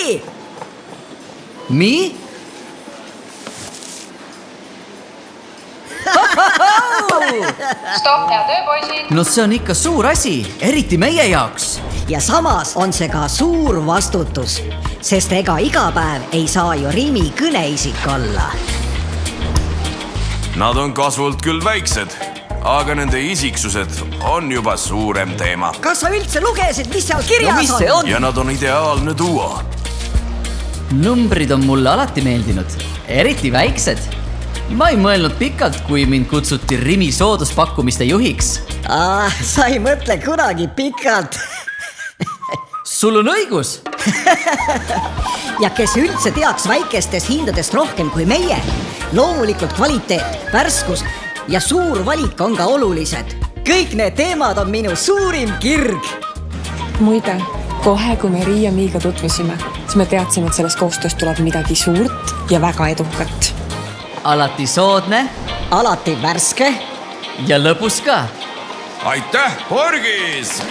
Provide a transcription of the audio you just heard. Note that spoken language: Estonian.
Rimi! Mi? Stopp, hea tööpoisid! No see on ikka suur asi, eriti meie jaoks. Ja samas on see ka suur vastutus, sest ega iga päev ei saa ju Rimi kõneisik olla. Nad on kasvult küll väiksed, aga nende isiksused on juba suurem teema. Kas sa üldse lugesid, mis seal kirjas mis see on? Ja nad on ideaalne duo. Numbrid on mulle alati meeldinud, eriti väiksed. Ma ei mõelnud pikalt, kui mind kutsuti Rimi sooduspakkumiste juhiks. Sa ei mõtle kunagi pikalt. Sul on õigus. Ja kes üldse teaks väikestest hindadest rohkem kui meie? Loomulikult kvaliteet, värskus ja suur valik on ka olulised. Kõik need teemad on minu suurim kirg. Muide, kohe kui me Riia Miiga tutvusime, siis me teadsime, et sellest koostööst tuleb midagi suurt ja väga edukat. Alati soodne. Alati värske. Ja lõbus ka. Aitäh, Borgis!